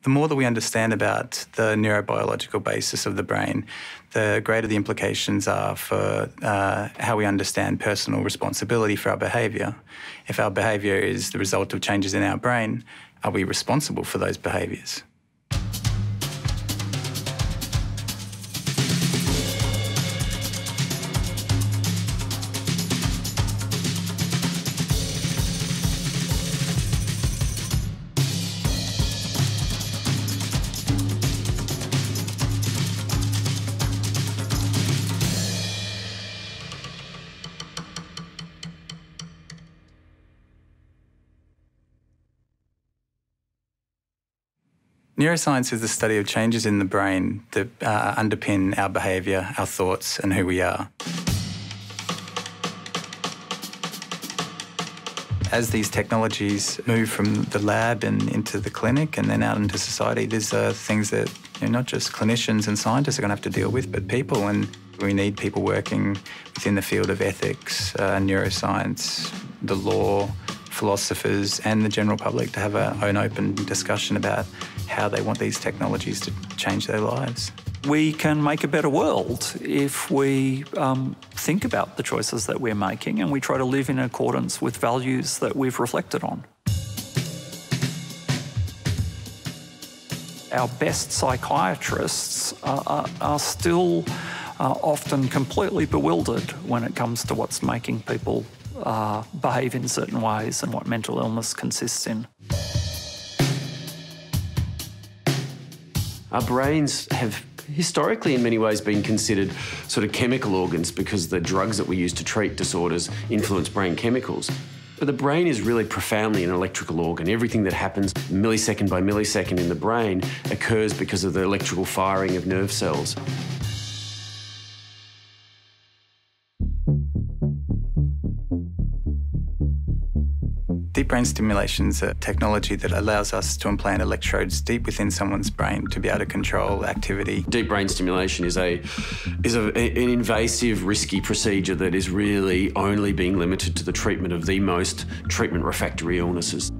The more that we understand about the neurobiological basis of the brain, the greater the implications are for how we understand personal responsibility for our behaviour. If our behaviour is the result of changes in our brain, are we responsible for those behaviours? Neuroscience is the study of changes in the brain that underpin our behaviour, our thoughts, and who we are. As these technologies move from the lab and into the clinic and then out into society, there's things that not just clinicians and scientists are going to have to deal with, but people. And we need people working within the field of ethics, neuroscience, the law, philosophers, and the general public to have an open discussion about how they want these technologies to change their lives. We can make a better world if we think about the choices that we're making and we try to live in accordance with values that we've reflected on. Our best psychiatrists are still often completely bewildered when it comes to what's making people behave in certain ways and what mental illness consists in. Our brains have historically in many ways been considered sort of chemical organs because the drugs that we use to treat disorders influence brain chemicals. But the brain is really profoundly an electrical organ. Everything that happens millisecond by millisecond in the brain occurs because of the electrical firing of nerve cells. Deep brain stimulation is a technology that allows us to implant electrodes deep within someone's brain to be able to control activity. Deep brain stimulation is an invasive, risky procedure that is really only being limited to the treatment of the most treatment-refractory illnesses.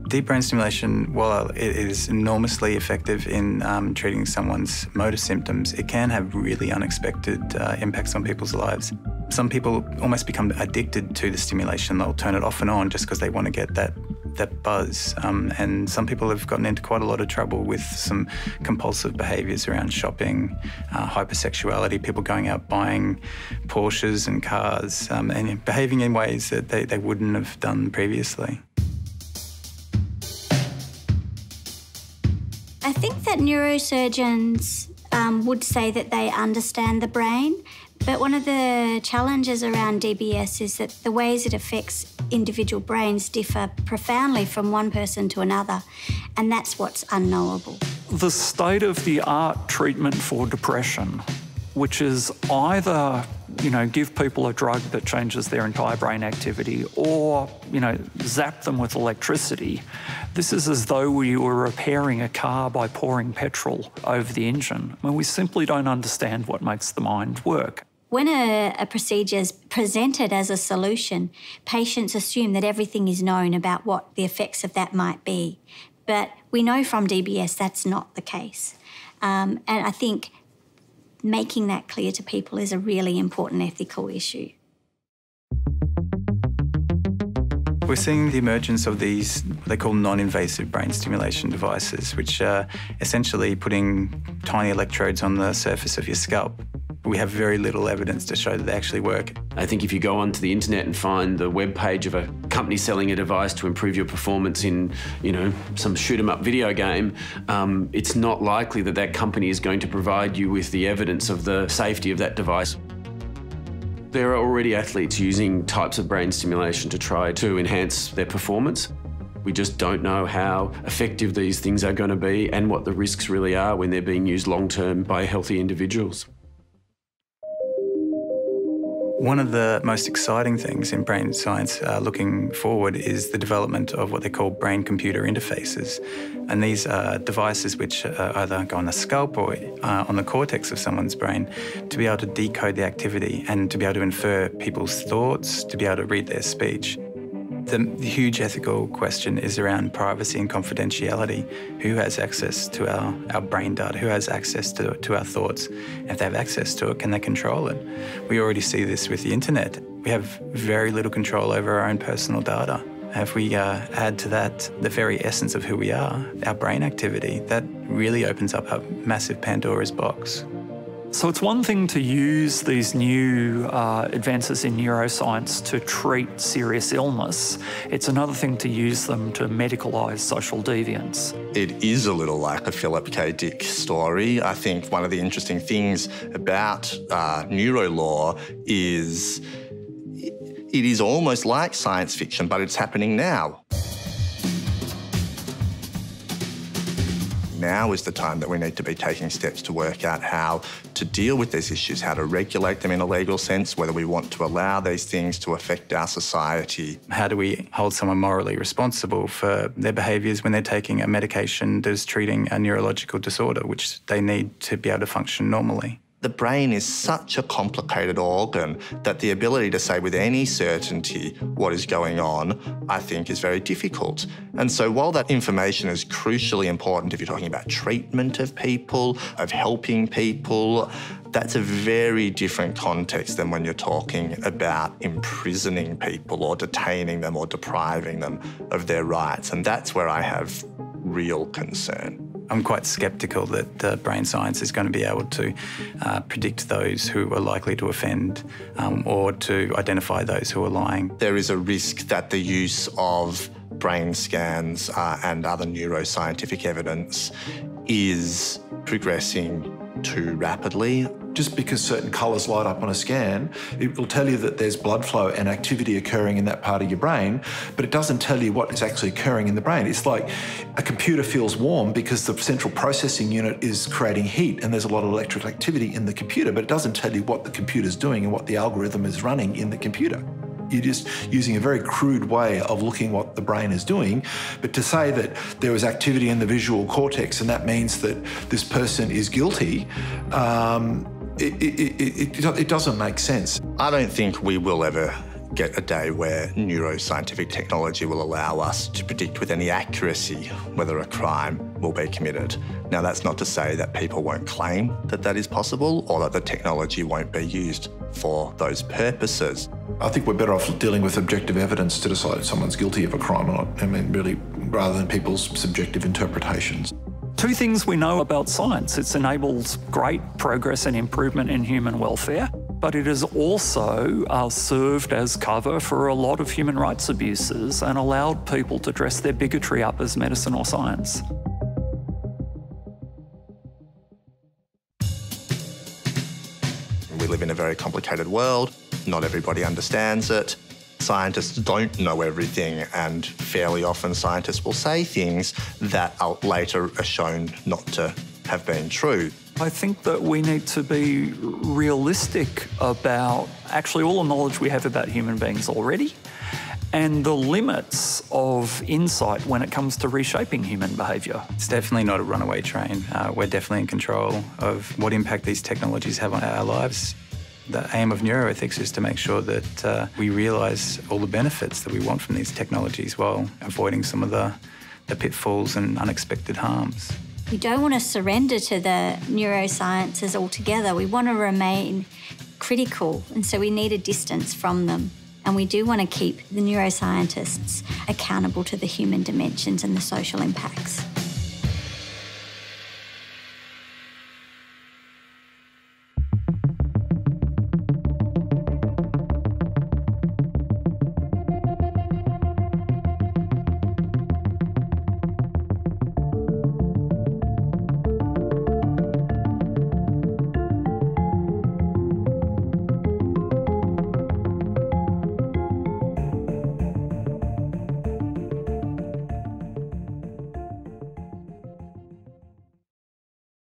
Deep brain stimulation, while it is enormously effective in treating someone's motor symptoms, it can have really unexpected impacts on people's lives. Some people almost become addicted to the stimulation. They'll turn it off and on just because they want to get that buzz. And some people have gotten into quite a lot of trouble with some compulsive behaviours around shopping, hypersexuality, people going out buying Porsches and cars, and behaving in ways that they wouldn't have done previously. I think that neurosurgeons would say that they understand the brain, but one of the challenges around DBS is that the ways it affects individual brains differ profoundly from one person to another, and that's what's unknowable. The state-of-the-art treatment for depression, which is either, give people a drug that changes their entire brain activity or, zap them with electricity. This is as though we were repairing a car by pouring petrol over the engine. We simply don't understand what makes the mind work. When a procedure is presented as a solution, patients assume that everything is known about what the effects of that might be. But we know from DBS that's not the case. And I think making that clear to people is a really important ethical issue. We're seeing the emergence of these, what they call non-invasive brain stimulation devices, which are essentially putting tiny electrodes on the surface of your scalp. We have very little evidence to show that they actually work. I think if you go onto the internet and find the web page of a company selling a device to improve your performance in, some shoot-'em-up video game, it's not likely that that company is going to provide you with the evidence of the safety of that device. There are already athletes using types of brain stimulation to try to enhance their performance. We just don't know how effective these things are going to be and what the risks really are when they're being used long-term by healthy individuals. One of the most exciting things in brain science looking forward is the development of what they call brain-computer interfaces. And these are devices which either go on the scalp or on the cortex of someone's brain to be able to decode the activity and to be able to infer people's thoughts, to be able to read their speech. The huge ethical question is around privacy and confidentiality. Who has access to our brain data? Who has access to our thoughts? If they have access to it, can they control it? We already see this with the internet. We have very little control over our own personal data. If we add to that the very essence of who we are, our brain activity, that really opens up a massive Pandora's box. So it's one thing to use these new advances in neuroscience to treat serious illness. It's another thing to use them to medicalise social deviance. It is a little like a Philip K. Dick story. I think one of the interesting things about neurolaw is it is almost like science fiction, but it's happening now. Now is the time that we need to be taking steps to work out how to deal with these issues, how to regulate them in a legal sense, whether we want to allow these things to affect our society. How do we hold someone morally responsible for their behaviours when they're taking a medication that is treating a neurological disorder, which they need to be able to function normally? The brain is such a complicated organ that the ability to say with any certainty what is going on, I think, is very difficult. And so while that information is crucially important if you're talking about treatment of people, of helping people, that's a very different context than when you're talking about imprisoning people or detaining them or depriving them of their rights. And that's where I have real concern. I'm quite sceptical that brain science is going to be able to predict those who are likely to offend or to identify those who are lying. There is a risk that the use of brain scans and other neuroscientific evidence is progressing too rapidly. Just because certain colours light up on a scan, it will tell you that there's blood flow and activity occurring in that part of your brain, but it doesn't tell you what is actually occurring in the brain. It's like a computer feels warm because the central processing unit is creating heat and there's a lot of electrical activity in the computer, but it doesn't tell you what the computer's doing and what the algorithm is running in the computer. You're just using a very crude way of looking what the brain is doing. But to say that there was activity in the visual cortex and that means that this person is guilty, it doesn't make sense. I don't think we will ever get a day where neuroscientific technology will allow us to predict with any accuracy whether a crime will be committed. Now, that's not to say that people won't claim that that is possible or that the technology won't be used for those purposes. I think we're better off dealing with objective evidence to decide if someone's guilty of a crime or not. I mean, really, rather than people's subjective interpretations. Two things we know about science. It's enabled great progress and improvement in human welfare, but it has also served as cover for a lot of human rights abuses and allowed people to dress their bigotry up as medicine or science. We live in a very complicated world. Not everybody understands it. Scientists don't know everything, and fairly often scientists will say things that later are shown not to have been true. I think that we need to be realistic about actually all the knowledge we have about human beings already and the limits of insight when it comes to reshaping human behaviour. It's definitely not a runaway train. We're definitely in control of what impact these technologies have on our lives. The aim of neuroethics is to make sure that we realise all the benefits that we want from these technologies while avoiding some of the pitfalls and unexpected harms. We don't want to surrender to the neurosciences altogether. We want to remain critical, and so we need a distance from them. And we do want to keep the neuroscientists accountable to the human dimensions and the social impacts.